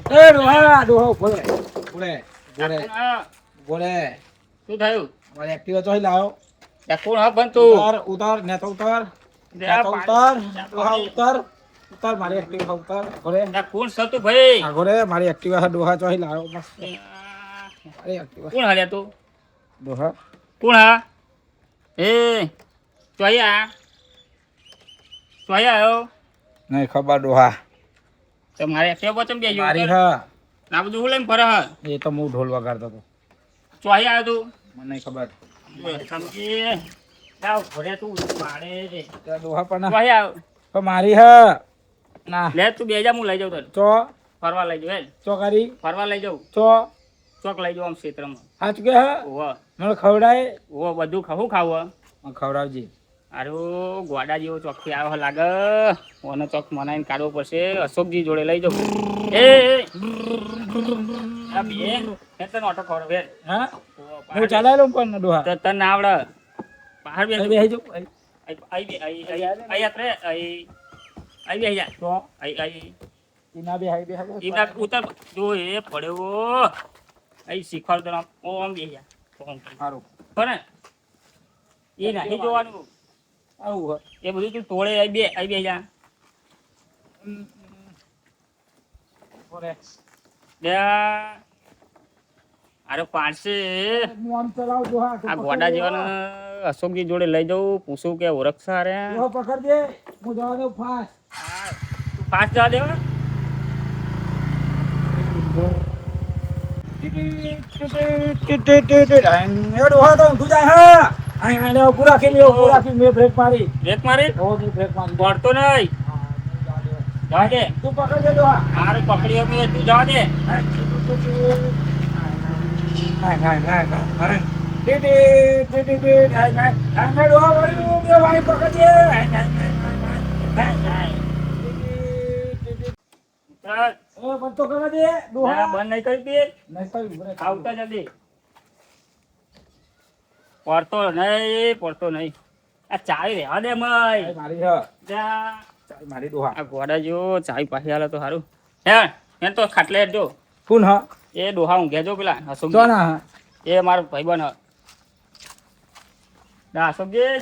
ડોહા ડોહો બોલે બોલે બોલે બોલે શું થયું? મારે એક્ટિવા ચોઈ લાવ્યો. કોણ હા પણ તું ઉતાર ને તો ઉતાર ઉતાર ડોહા ઉતાર ઉતાર મારી એક્ટિવા ઉતાર ઘોડે કોણ સતું ભાઈ? આ ઘોડે મારી એક્ટિવા ડોહા ચોઈ લાવ્યો મસ્ત મારી એક્ટિવા કોણ હાલ્યા તું? ડોહા કોણ હા? એ ચોયા આવ્યો નહીં ખબર ડોહા તો મારે એક્ટિવા પચમ બેજો મારી હા આ બધું હું લઈને ફરે હા એ તો હું ઢોલ વગાડતો હતો ચોયા આવ્યો તું મને નહીં ખબર સમજી જાવ ઘરે તું પાડે છે ત્યાં ડોહા પણ ચોયા આવ્યો પણ મારી હા ના લે તું બે જા હું લઈ જાઉં તને ચો ફરવા લઈ જાઉં હેલ ચો કરી ફરવા લઈ જાઉં ચો ચોક લઈ જાઉં આમ ક્ષેત્રમાં સાચું કે હા ઓહો મને ખવડાય ઓહો બધું ખાવું ખાવું ખવડાવજી આરું ગોડા જેવો ચોકથી આવ્યો લાગે ઓને ચોક મનાઈને કાઢવો પડશે અશોકજી જોડે લઈ જાઉં એ આ બે તને ઓટો ખવડાવ હેલ હા હું ચલાવી લઉં પણ ડોહા તને ના આવડે બહાર બે બેસી જાઉં તો ઈના બે હાઈ બે ઉતર જો એ પડ્યો અહીં શીખવાડતો ઓમ બે જા સારું બને એ નહીં જોવાનું આવું એ બધું તું તોડે આવી બે જા અરે પાડશે મોન ચલાવ ડોહા આ ગોડા જેવાને અશોકજી જોડે લઈ જવું પૂછું કે ઓળખશા રે ડોહા પકડજે હું જવા દઉં ફાસ્ટ તું ફાસ્ટ જવા દેવા ડોહા તો ઊંધું જાય હા અહીં પૂરા ખી મેં બ્રેક મારી બ્રેક મારી બ્રેક મારી દોડતો નહીં જવા દે તું પકડજે ડોહા મારું પકડી મેં તું જવા દે બંધ નહીં કરી દે આવતા જલ્દી પડતો નહીં આ ચાવી રહેવા દે મારી ડોહા આ ગોડા જો ચાવી પાછી હાલે તો સારું હે એમ તો ખાટલે જો કોણ હા એ ડોહા ઊંઘે જો પેલા અશોક ચોના એ મારો ભાઈબંધ અશોકજી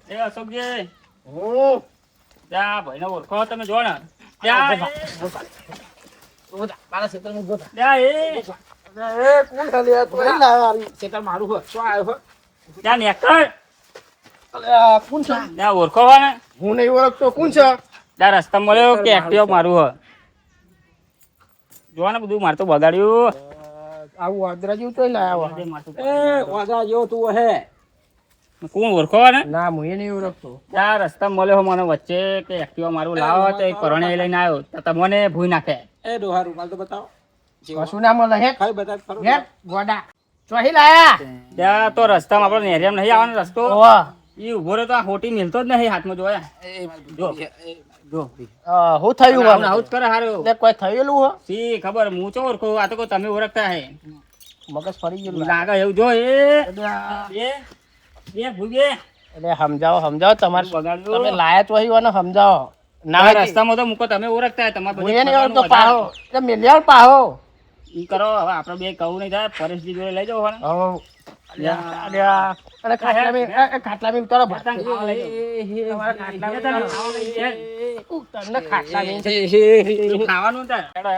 એ અશોકજી ત્યાં ભાઈને ઓળખો તમે જો ને ત્યાં ઓળખો હોય ને હું નહીં ઓળખતો કોણ છે ત્યાં રસ્તા મળ્યો કે એક્ટિવા મારું હોય જો ને બધું મારે તો બગાડ્યું આવું વાદરા જેવું તો વાદરા જેવો તું હે કોણ ઓળખો હોય ને ના હું એ નહીં ઓળખતો ત્યાં રસ્તા મળ્યો મને વચ્ચે કે એક્ટિવા મારું લાવો તો એક પરણે લઈને આવ્યો તો તમને ભૂઈ નાખે એ ડોહા રૂમાલ તો બતાવો કશું ના મળે હે ખાઈ બતાવ ખરો ગોડા ચોહી લાયા ત્યાં તો રસ્તામાં આપણો નેરિયામ નહીં આવવાનો રસ્તો ઓવા એ ઉભો રહ્યો તો આ હોટી મિલતો જ નહીં હાથમાં જોયા જો હું થયું આવું આવું જ કરે હારું એટલે કોઈ થયેલું હો સી ખબર હું ચો ઓળખો આ તો કોઈ તમે ઓળખતા હે મગજ ફરી ગયેલું લાગે એવું જો એ ભૂગે એટલે સમજાવો તમારે બગાડ્યું. તમે લાયા ચોહી હોય ને સમજાવો ના રસ્તામાં તો મૂકો તમે ઓળખતા હે તમારે હું એ નહીં ઓળખતો પાહો એટલે મિલિયન પાહો ઈ કરો હવે આપણે બે કહું નહીં થાય પરેશજી જોડે લઈ જાઓ ને અને ખાટલામાં ઉતારો પતંગ ખાવા લઈ જાઓ. તમને ખાટલામાં ખાવાનું થાય હેડો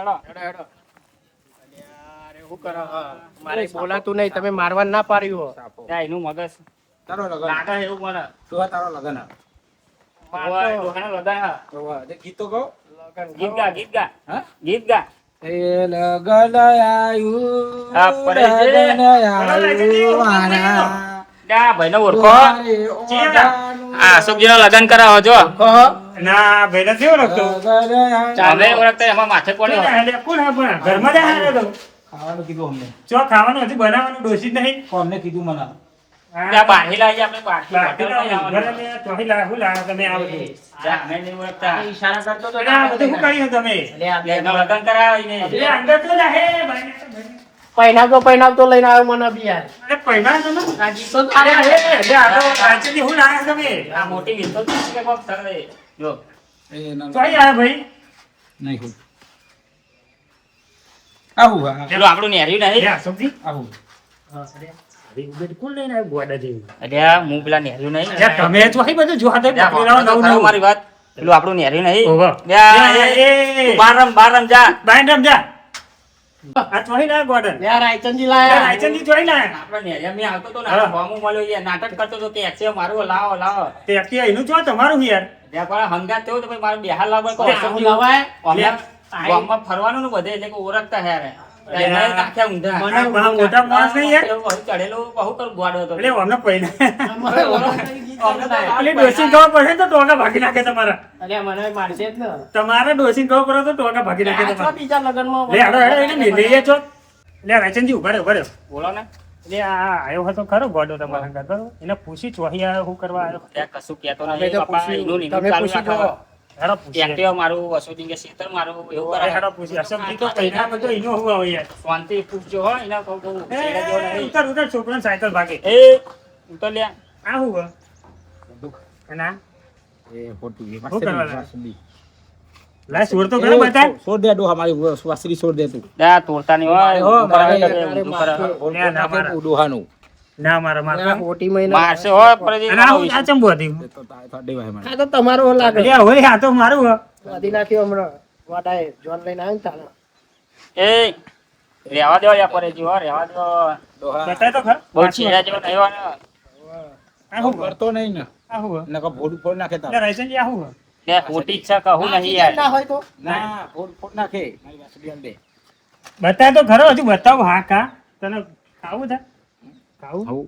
શું કરો મારે બોલાતું નહીં તમે મારવા ના પાડ્યું હો ત્યાં એનું મગજ તારો લગન લાગે એવું મને ડોહા તારો લગન ગીત તો કહો ગીત ગા હા ગીત ગા એ લગન આયું આ પરેશ જી. લગન આયું મારા ડા ભાઈને ઓળખો આ અશોકજીનો લગન કરાવો જો ના ભાઈ નથી ઓળખતો અમે ઓળખતા એમાં માથે કોણ કોણ હા પણ ઘરમાં જ હારે તો ખાવાનું કીધું અમને ચો ખાવાનું હજી બનાવવાનું ડોસી જ નહીં અમને કીધું મને ત્યાં બાંધી લાવીએ આપણે બાંધી બાકી તો હોટલ માં ઘરે મેં ચોહી લાવ્યા, શું લાવ્યા તમે આ બધું? જા, અમે નહીં ઓળખતા ઈશારા કરતો તો અને આ બધું શું કર્યું તમે? એનો લગન કરાવીને એટલે અંદર તો જાહે, ભાઈને તો ભાઈને. પૈનાવતો લઈને આવ્યો મને બી યાર અરે પૈણા તમે આ ગીતો તો અરે અરે અરે આ તો રાજ્યની હું લાયા તમે આ મોટી વિંતો કે કોક કરે જો એ ના ચોઈ આયા ભાઈ નહીં હું આવું હા પેલું આપણું નેર્યું નહીં લે સબ્જી આવું અરે બિલકુલ નહીં ના ગોડા જેવું અલ્યા હું પેલા નેર્યું નહીં યાર તમે તો અહીં બધું જોવા દે લ્યા, પકડેલા તો નવ ખરો નવ મારી વાત પેલું આપણું નેર્યું નહીં ઓહો. લ્યા, એ, એ, એ. તું બાર રમ જા બાઈન રમ જા આ ચોઈ લાયા ગોડા યાર રાયચંદજી યાર લાયા રાયચંદજી ચોઈ લાયા આપણે નેર્યા મેં આવતો તો ને હા. બોમો મળ્યો યાર નાટક કરતો તો કે એક્સે મારું લાવો લાવો તે અત્યારે એનું ચો તમારું યાર ત્યાં પણ હંગાત થયો તો ભાઈ મારે બેહાર લાવવા કોઈ આવું અશોક લવાય હમણાં લે. ગામમાં ફરવાનું ને બધે એટલે કે ઓળખતા હે રે એના કાખ્યા ઊંધા મને આ બહુ મોટા માણસ નહીં યાર એવું બહુ ચડેલું બહુ કર ગોડો હતો એટલે અમને પૈણા અમારે ઓળખતા ગીત ચાલતા. એટલે ડોસી ખબર પડે તો ટોકા ભાગી નાખે તમારા અરે મને મારશે જ ને તમારા ડોસી ખબર પડે તો ટોકા ભાગી નાખે આ છો તમારા બીજા લગનમાં લે હાડો હાડો એને લઈએ છો લે રાયચંદજી ઉભા રહ્યો બોલો ને એટલે આ આયો હતો ખરો ગોડો તમારા ઘર બરોબર એને પૂછી ચોહી આવ્યો શું કરવા આવ્યો ત્યાં કશું કહેતો અમે નહીં તો બાપા પૂછ્યું, એનું નીનું તમે ચાલુ પૂછી રાખો. જુઓ. હેડો પૂછી એક્ટિવા મારું વસુજી કે શેતર મારું એવું અરે કરે હેડો પૂછી અશોકજી તો પૈણા બધો એનો હું આવે યાર શાંતિ પૂછજો હો એના કહું કહું એ, છેડા જેવો નહીં. ઉતર ઉતર છોકરાને સાયકલ ભાગે એ ઉતર લ્યા આ હું હે? અને આ? એ ખોટું એ શું કરવા લાગે? વાસળી. લા સુર તો કરો બતા છોડ દે ડોહા મારી વાસળી છોડ દે તું દા તોડતા નહીં હોય હો, ઊંધું કરે, મારે- ઊંધું કરે. લે, ના મારે. ડોહાનું ના મારા મારા મોટી મહિના મારશે હો પરજી અને આ ચંબુ હતી એ તો દેવાય મને આ તો તમારો લાગે અરે હોય આ તો મારું હે. વાદી નાખ્યો હમણાં વાડાએ જોન લઈને આવ્યો ને તારા એ રેવા દો યા પરજી હો રેવા દો ડોહા બતાય તો ખર બહુ છેડા જેવો નહીં હોય ને. આ હું હે? કરતો નહીં ને આ હું હે? નકર ફોડ ફોડ નાખે લે, તાર રાયચંદજી આ હું હે? લે ખોટી ઈચ્છા કહું નહીં યાર ના હોય તો ના ફોડ ફોડ નાખે મારી વાસળી આલ દે બતાય તો ખરો હજુ બતાવ હા કા તને ખાવું છે ખાવું હઉ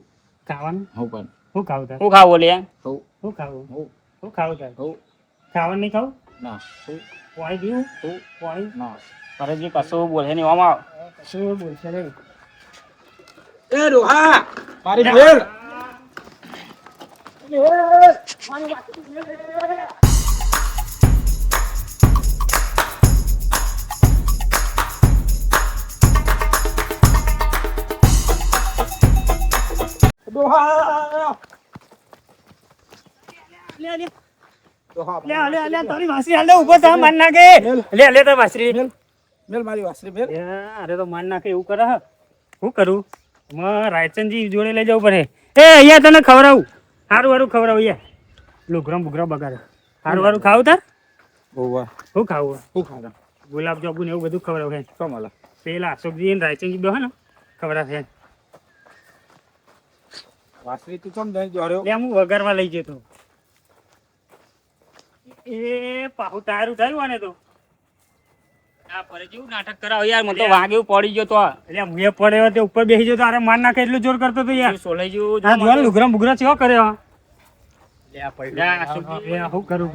ખાવાનું હઉ પણ શું ખાવું છે હું ખાવું લે હઉ શું ખાવું હઉ શું ખાવું છે હઉ ખાવાનું નહીં ખાવું ના હઉ પાણી પીવું પાણી ના પરજી કશું બોલે નહીં આમાં શું બોલશે નહીં એ ડોહા મારી બેલ ડોહા લે લે ડોહા લે લે લે તારી વાસરી હાલ દે ઊભો થા માર નાખે લે લે તારી વાસરી મેલ મારી વાસળી મેલ અરે તો માર નાખે એવું કરે હે શું કરું રાયચંદજી જોડે લઈ જવું પડે એ અહીંયા તને ખવડાવું સારું સારું ખવડાવું અહીંયા લુગરા બુગરા બગાડે સારું સારું ખાવું તાર ઓવા શું ખાવું હું ખાધા ગુલાબ જાંબુ ને એવું બધું ખવડાવું હે કમલા પેલા અશોકજી ને રાયચંદજી બે હે ને ખવડાવે વાસળી તું ચમ દઈ જોર્યો લે હું વગાડવા લઈ જતો એ પાહુ તાર ઉઠાયું આને તો આ પરજી હું નાટક કરાવ યાર મને તો વાગે એવું પડી ગયો તો એટલે મુએ પડ્યો તે ઉપર બેસી જતો અરે માર નાખે એટલું જોર કરતો તો યાર સોલાઈ ગયું હા જોવા લુગરા બુગરા ચેવો કર્યો લ્યા, અશોકજી. એ શું કરું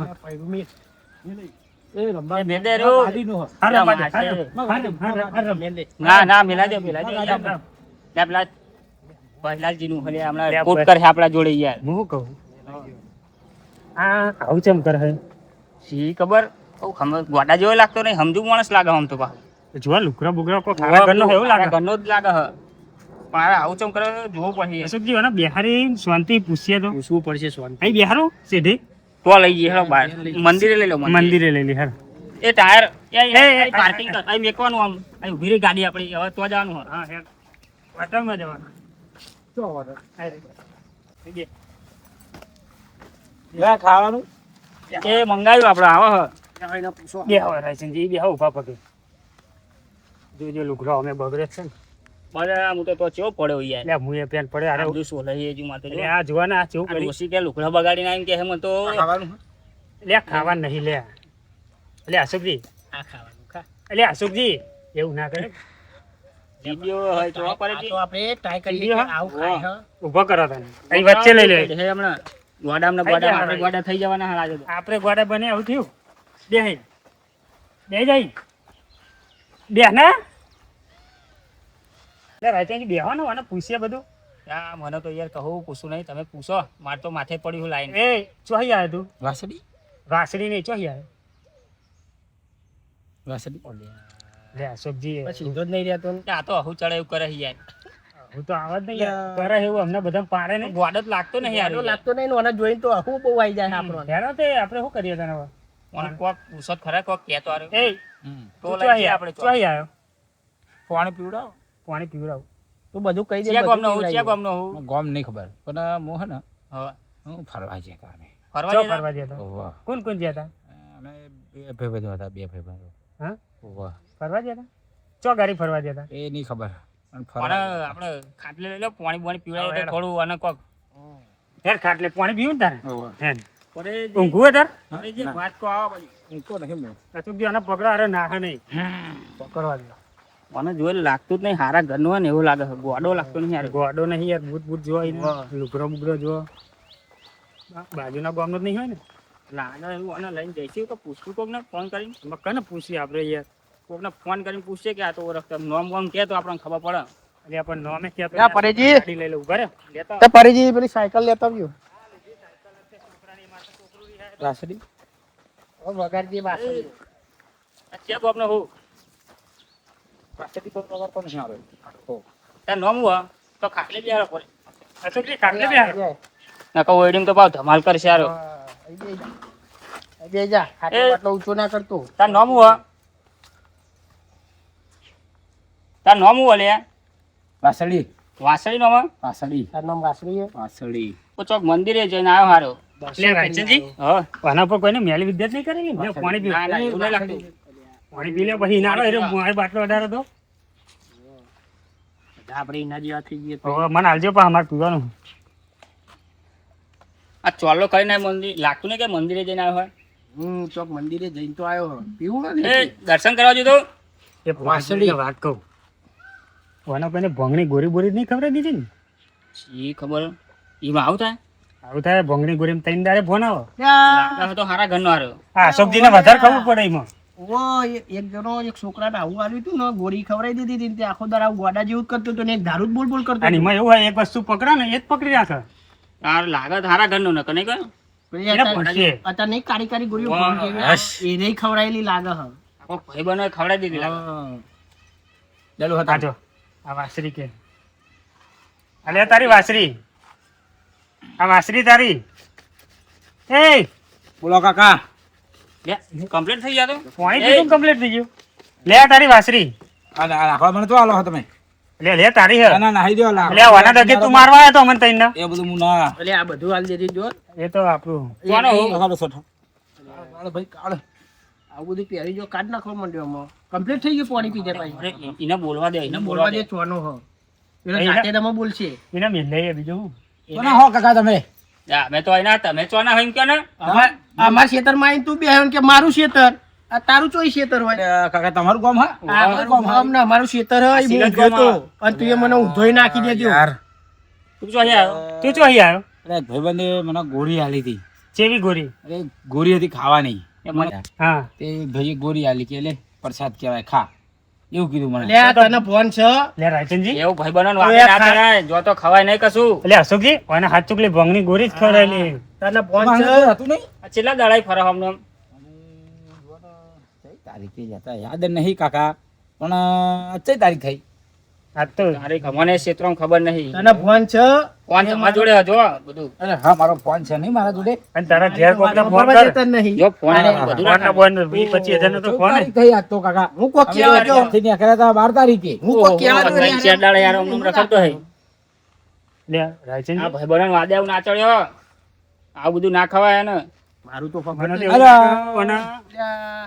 એ રંબા એ મેં દે રહ્યો. આદિનો હો હારે લ્યા, મારે, મારશે. હારે. ના ના મિલા દે લ્યા, પેલા બહેલાલજીનું હલે હમણાં લ્યા, કોટ બસ. કરે આપણા જોડે યાર હું શું કહું આ આવું ચેમ કરે હે શી ખબર ઓ ગોડા જેવો લાગતો નહીં સમજુ માણસ લાગે આમ તો પા જોવા લુગરા બુગરા કોઈ ખારા ઘરનો હોય એવું લાગે ઘરનો જ લાગે હ પણ આ આવું ચમ કરે જોવું પડશે અશોકજી વાના બિહારી શાંતિ પૂછીએ તો પૂછવું પડશે સોન અહીં બિહારો સીધી તો લઈ જઈએ હેડો બહાર મંદિરે લઈ લો મંદિરે લઈ લી હાર એ ટાયર એ, પાર્કિંગ કર અહીં મેકવાનું આમ અહીં ઊભી રહી ગાડી આપણી હવે તો જવાનું હોય હા હેર હોટલમાં જવાનું ચો વારે હારે. થઈ ગયા. લે ખાવાનું એ મંગાવ્યું આપણે આવો હ પૂછો બે હવે રાયચંદજી બે હવે ઉભા પગે જોજો લુગરો અમે બગડે જ છે ને બધા હું તો ચેવો પડ્યો યાર એટલે મુએ પેન પડે અરે આ બધું સોલાઈ હજુ માથે જો એટલે આ જોવા ને આ ચેવું આ કરી ડોશી કે લુકડા બગાડીને આવીને કહે મને તો ખાવાનું હે? લે ખાવા નહીં લે એટલે અશોકજી આ ખાવાનું ખા એટલે અશોકજી એવું ના કરે વિડિયો હોય તો પડે તો આપણે ટ્રાય કરીએ સીધી કે હા? આવું ખાય હા ઉભો કરો તને અહીં વચ્ચે લઈ લે હે હમણાં ગોડામાં થઈ ગયા આપણે હવે. ગોડા થઈ જવાના હાલ આજે તો. આપણે ગોડા બને આવું થયું બે જાય બે ના એટલે રાયચંદજી બેહો ને મને પૂછીએ બધું આ મને તો યાર કહું પૂછું નહીં તમે પૂછો માર તો માથે પડ્યું લાઈન એ ચોહી આવ્યો તું વાસળી વાસળી નહીં ચોહી આવ્યો વાસળી લે અશોકજી પછી સીધો જ નહીં રહેતો ને. આ તો હુ ચડે એવું કરે છે યાર. હું તો આવા જ નહીં યાર. કરે એવું અમને બધા પાડે નહીં. ગોડો જ લાગતો નહીં યાર. આનો લાગતો નહીં ને ઓને જોઈને તો આખું બહુ આવી જાય આપણને. હેરો તે આપણે શું કરીએ તને હવે? મને કોક પૂછો ખરા કોક કહેતો આરે. એ તો તું લઈ ચોહી આપણે ચોહી આવ્યો પાણી પીવડાવ પાણી પીવડાવું તું બધું કહી દે. ચિયા બધું ગામનો હું પીવડાવી ચિયા દે. ગામનો હું ગોમ નહીં ખબર પણ હું હે ને હવે હું ફરવા જઈએ કામે ફરવા ચો જતા? ફરવા ગયા હતા ઓવા કોણ કોણ ગયા હતા અમે બે ભાઈબંધો હતા બે ભાઈબંધો હા ઓવા ફરવા ગયા હતા ચો ગાડી ફરવા ગયા હતા એ નહીં ખબર પણ પણ ફરવા આપણે ખાટલે લઈ લો પાણી બોણી પીવડાવીએ તો થોડું અને કોક યાર ખાટલે પાણી પીવું ને તારે ઓવા હે પડે જે- ઊંઘવું હોય તાર પડે જે વાત કો આવો પછી. હું તો નહીં હું અશોકજી આને પકડો અરે નાહે નહીં પકડવા દો મને જોઈ લાગતું જ નહીં હારા ઘરનું હોય ને એવું લાગે છે. ગોડો લાગતો નહીં યાર. ગોડો નહીં યાર ભૂત ભૂત જોવા એને લુગરો બુગરો જોવા બાજુના ગામનો જ નહીં હોય ને લાગે એવું અને લઈને જઈશું કે પૂછવું કોકને ફોન કરીને કને પૂછીએ આપણે યાર કોકને ફોન કરીને પૂછશે કે આ તો ઓળખતો નોમ બોમ કે તો આપણને ખબર પડે. એટલે આપણે નોમે ક્યાં યા પરેજી. ગાડી લઈ લે ઉભા રહે લેતા તો પરીજી પેલી સાયકલ લેતા આવ્યો. રાસડી વગાડજી બાસરી. આ ચેક આપને હું રાસડી પર પગાર પણ નહીં આવે હો તાર નોમ હું તો ખાટલે બેહાડો પડે. અશોકજી ખાટલે બે નકર વેડિંગ તો ભાવ ધમાલ કરશે યાર. બે જા ખાટલો એ. બાટલો ઊંચો ના કરતો. તાર નોમ હું તાર નોમ હું લે રાસડી વાસળી નોમ રાસડી તારું નામ વાસરી છે? રાસડી તો ચોક મંદિરે જઈને આવ્યો હારો. એટલે રાયચંદજી હા આના પર કોઈને મેલી વિદ્યા જ નહીં કરી ને પાણી પી ના ના એવું નહીં લાગતું. પાણી પી લે પછી ના આવે મારે બાટલો વધારે તો આપણે એના જેવા થઈ ગઈએ તો. હવે મને હાલજો પણ અમારે પીવાનું આ ચોલ્લો કરીને મંદિર લાગતું નહીં કે મંદિરે જઈને આવ્યો હોય. ચોક મંદિરે જઈને તો આવ્યો. પીવું એ નથી. દર્શન કરવા દીધો. એ વાસળી વાત કહું ઓના કોઈને ભોંગણી ગોરી બોરી નહીં ખબર દીધી ને શી ખબર એમાં આવું થાય. આવું થાય ભોંગણી ગોરી તઈને દારે ફોન આવો લાગે તો હારા ઘરનો હારો. હા અશોકજીને વધારે ખબર પડે એમાં એક જણો એક છોકરાને આવું આવ્યું હતું ને ગોળી ખવડાવી દીધી હતી ને તે આખો દાડો આવું ગોડા જેવું જ કરતો હતો ને એક દારૂ જ બોલ બોલ કરતો અને હતો. એમાં એવું હોય એક વસ્તુ પકડે ને એ જ પકડી રાખે તાર લાગે તો હારા ઘરનો નકર નહીં કહ્યું. પછી એને અત્યારે પૂછીએ અત્યારે નહીં કાળી કાળી ગોળીઓ વાહ, ભોંગ જેવી. એને ખવડાવેલી લાગે હ. આખો ભાઈબંધોએ ખવડાવી દીધી લાગે. ચાલુ હતા આજો આ વાસરી કે અલે તારી વાસરી આ વાસરી તારી એ બોલો કાકા લે કમ્પ્લીટ થઈ ગયા તો. પાણી પીધું કમ્પ્લીટ થઈ ગયું લે આ તારી વાસરી અને આ રાખવા મને તો આલો હો તમે લે તારી હે ના નાહી દો લાખ લે વાના દગે તું મારવા આવ્યો તો મને તઈને એ બધું હું ના એટલે આ બધું હાલ દેતી જો. એ તો આપણું કોનો હું? કાઢો સોઠો કાઢો ભાઈ કાઢો આવું બધું પહેરી જો કાઢ નાખવા માંડ્યો આમાં. કમ્પ્લીટ થઈ ગયું પાણી પીધે પછી. અરે એને બોલવા દે એને બોલવા બોલવા દે દે. ચોનો હ. પેલો અહીંયા. જાતે તમે બોલશે. એને મિલ બીજું હું કોના હો કાકા તમે જા, અમે તો એના તમે ચોના હોય એમ કે ને. અમાર ખેતરમાં આવીને તું બેહ્યો ને કે મારું ખેતર આ તારું ચોઈ ખેતર હોય. કાકા તમારું ગામ હા આ મારું ગામ ને અમારું ખેતર હોય. હું સિલક ઊંઘ્યો તો. ગામમાં. અને તું એ મને ઊંધોય નાખી દેજો. યાર તું જો અહીંયા આવ્યો. તું ચો અહીં આવ્યો અરે ભાઈબંધે મને ગોળી આલી હતી ચેવી ગોરી અરે ગોળી હતી ખાવાની એ મને હા તે ભાઈએ ગોળી આલી કે લે પ્રસાદ કહેવાય ખા એવું કીધું મને લે આ તને ફોન છે. લે રાયચંદજી એવું ભાઈબંધોને વાગે ના કરાય. જો તો ખવાય નહીં કશું. એટલે અશોકજી ઓને હાથ ચુકલી ભંગની ગોરી જ ખવડાયેલી તને ફોન તમારે છે. હતું નહીં આ છેલ્લા દાડાય ફરે હમણાં આમ. કઈ તારીખે જતા યાદ નહીં કાકા પણ કઈ તારીખ થઈ આજ તો તારે મને ક્ષેત્રમાં ખબર નહીં. તને ફોન છે. કોણ તમારા જોડે હજો બધું. અરે હા મારો ફોન છે નહીં મારા જોડે અને તારા ઘેર કોકને ફોન ખબર કર દેતા જ નહીં. જો ફોન અરે, બધું ફોન રાખે. બોન 20-25 હજાર નો તો ફોન તારીખ થઈ આજ તો કાકા હું કોક અમે કહેવા તો જો. થી નીકળ્યા હતા 12 તારીખે હું કોક કહેવા જો ત્રણ ચાર દાડા યાર આમ રખડતો હોય. લે રાયચંદજી આ ભાઈબંધોને વાદે આવું ના ચડ્યો. આ બધું ના ખવાય ને. મારું તો ખબર મને તો નહીં. એવું અરે. લાગે ઓને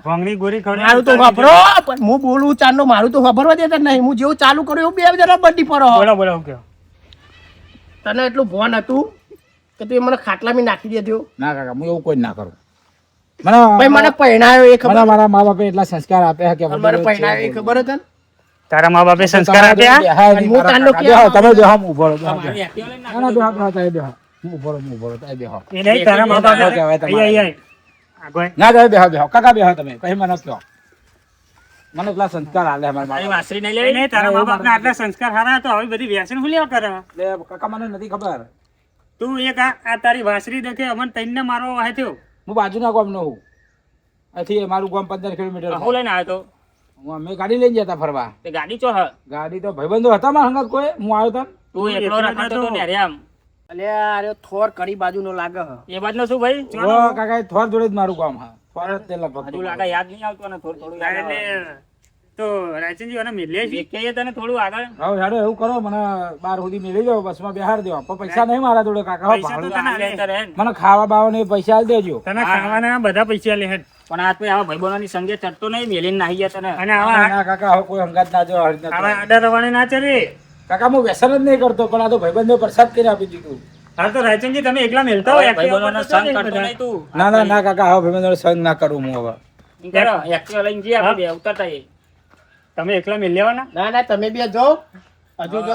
ભંગની ગોરી મારું તો ખવડાવી ખબરો પણ હું બોલું ચાલનો મારું તો ખબર દેતા જ નહીં. હું જેવું ચાલુ કર્યું એવું બે જણા બધી પર બોલો બોલો હું કહો તને એટલું ફોન હતું કે તું એ મને ખાટલામાં નાખી દેજો. ના કાકા હું એવું કોઈ ના કરું ભાઈ મને પહેણાયો એ મને ખબર. મારા મા બાપે એટલા સંસ્કાર આપ્યા કે મને પહેણાયો એ ખબર હતા ને? તારા મા બાપે સંસ્કાર આપ્યા અને હું તારનો ક્યાં- તમે બેહો હું ઉભો રહું, બેહો, મારી બેહો. એક્ટિવા લઈને ના ના બેહો બેહો તમે બેહો હું ઉભો રહું, હું ઉભો રહું, તમે બેહો એ નહીં તારા મા બાપે કહેવાય તમારે. આઈ આગળ ના તમે બેહો બેહો કાકા બેહો તમે પછી મને કહો મને એટલા સંસ્કાર આલે અમારા મા મારી બાપે. વાસરી નહીં એ લેવી. નહીં તારા મા બાપના આટલા સંસ્કાર સારા તો આવી બધી વ્યસન હું લેવા કરે એટલે કાકા મને નથી ખબર તું એક આ તારી વાસરી દેખે અમન તઈને મારવા વાહે થયો હું બાજુના ગામનો હું અહીંથી મારું ગામ 15 કિલોમીટર હું લઈને આવ્યો તો. હું અમે ગાડી લઈને જતા ફરવા. તે ગાડી ચો હ ગાડી તો ભાઈબંધો હતા મારા હંગાત કોઈ, હું આવ્યો તા. તું એકલો રખાતો તો ને રે આમ અલ્યા અરે થોર કડી બાજુનો લાગે હ. એ બાજુ શું ભાઈ ઓ કાકા એ થોર જોડે જ મારું કામ હા. થોર જ તે લગભગ હજુ લાગે યાદ નહીં આવતું ને થોડું યાદ આવે. એટલે તો રાયચંદજી અને મિલ્યા છે કહીએ તને થોડું આગળ હવે હેડો એવું કરો, મને બાર સુધી મેલી જાઓ, બસમાં બેહાર દેવા. પણ પૈસા નહીં મારા જોડે કાકા, હો, પૈસા તો ભાડું. તને આગળ રહે ને. મને ખાવા બાવાને પૈસા આલી દેજો. તને ખાવાના બધા પૈસા લે હેડ. પણ આ તો આવા ભાઈબંધોની સંગે ચડતો નહીં, મેલીને નાહી ગયા તને. અને આવા ના કાકા હવે કોઈ હંગાત ના જો હરી આવા નથી. આડા રવાને ના ચડે. કાકા હું વ્યસન જ નહીં કરતો, પણ આ તો ભાઈબંધો પ્રસાદ કરી આપી દીધું. હાલ તો રાયચંદજી તમે એકલા મેલતા હોય ભાઈબંધોનો સંગ કરતો બધા. નહીં તું. ના ના ના કાકા હવે ભાઈબંધો સંગ ના કરું હું હવે. એમ કરો, એક્ટિવા લઈને જઈએ આપણે બે ઉતરતા જઈએ. તમે એકલા મેલ લેવાના ના ના તમે બે જાઓ હજુ જો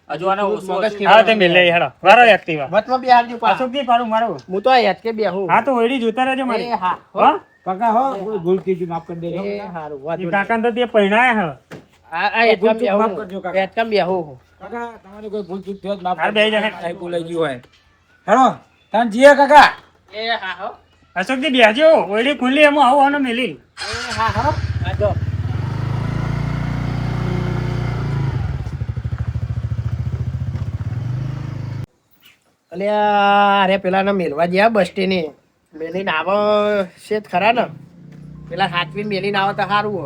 હજુ આનો ઓછો મગજ ઓછું. હા તે મેલ લે હેડો વારો એક્ટિવા વચમાં બે હારજો પાછો અશોકજી પાડું મારું હું તો યાદ કે બે હું હા તો ઓયડી જોતા રહેજો મારી એ હા હો. હા કાકા હો કોઈ ભૂલ કીધી માફ કરી દેજો. એ હારું એ વાંધો નહીં. કાકા તો તે પૈણાયા હે આ એટકામ બે માફ કરજો કાકા. એટકામ બે હું કાકા તમારી કોઈ ભૂલ ચૂક થયો જ માફ હાલ કરી બેહી જા. દેજો. કાંઈ ભૂલાઈ ગયું હોય. હેડો તાન જીએ કાકા. એ હા હો અશોકજી બેહજો ઓયડી ખુલ્લી એમાં આવું આનો મેલી એ હા હો આ જો અલ્યા અરે પેલા મેલવા ગયા બસ સ્ટેને મેલીને આવો છે જ ખરા ને પેલા હાથવીને મેલીને આવો તો સારું હો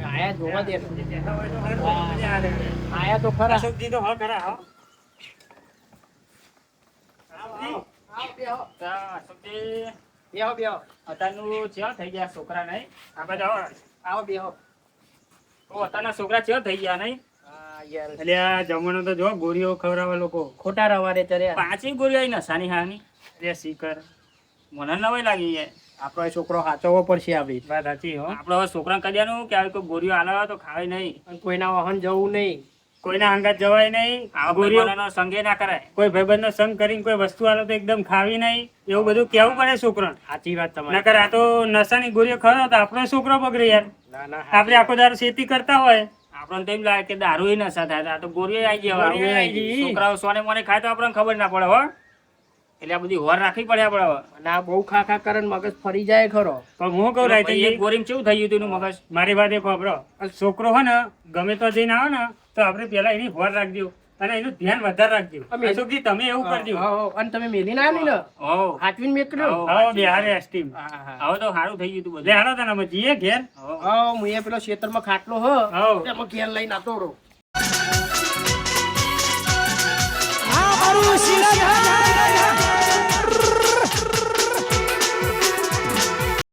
આયા જોવા દે આયા તો ખરા અશોકજી તો હા ખરા હા અશોકજી, બેહો બેહો અત્યારનું ચેવા થઈ ગયા છોકરા નહીં? આ બાજુ આવો. આવો બેહો તો અત્યારના છોકરા ચેવા થઈ ગયા નહીં? હા યાર એટલે આ જમવાનો તો જો ગોળીઓ ખવડાવે લોકો ખોટા રવારે ચડ્યા પાંચેય ગોળી આવી નશાની હાની. રે શીકર મને નવાઈ લાગી યાર. આપણો એ છોકરો સાચવવો પડશે આવી વાત સાચી હો આપણે હવે છોકરાને કહી દેવાનું કે આવી કોઈ ગોળીઓ આલાવા તો ખાવાય નહીં. અને કોઈના વાહન જવું નહીં કોઈના અંગાત જવાય નહીં આવા ગોળીઓ ભાઈબંધોનો સંગે ના કરાય. કોઈ ભાઈબંધનો સંગ કરીને કોઈ વસ્તુ આલો તો એકદમ ખાવી નહીં એવું બધું કેવું પડે છોકરાને સાચી વાત તમારી નકર આ તો નશાની ગોળીઓ ખરો તો આપણો છોકરો બગડે યાર ના ના આપણે આખો દાડો ખેતી કરતા હોય આપણને તો એમ લાગે કે દારૂ નશા થાય. આ તો ગોળીઓ આવી ગયા. ગોળીઓ આઈ ગઈ. છોકરાઓ સોને મોને ખાય તો આપણને ખબર ના પડે હો. એટલે આ બધી હોર રાખવી પડે આપણે હવે. અને આ બહુ ખા ખા કરે ને મગજ ફરી જાય ખરો પણ હું કહું એક રાયચંદજી ગોળીમાં કેવું થઈ ગયું હતું એનું મગજ? મારી વાત એક વાપરો છોકરો હોય ને ગમે તો જઈને આવે ને તો આપણે પેલા એની હોર રાખજો અને એનું ધ્યાન વધારે રાખજો અમે- અશોકજી તમે એવું કરજો હો, અને તમે મેલી ના આવી ને હો. હાથવીને મેકડ્યો હો. હવે બિહારે એસ્ટીમ હા હા હવે તો સારું થઈ ગયું હતું લે બધું. હાલો તને અમે જઈએ ઘેર હો. હા હું એ પેલો ખેતરમાં ખાટલો હ હવ. એમાં ઘેર લઈને આતો રહો આ મારું શિરા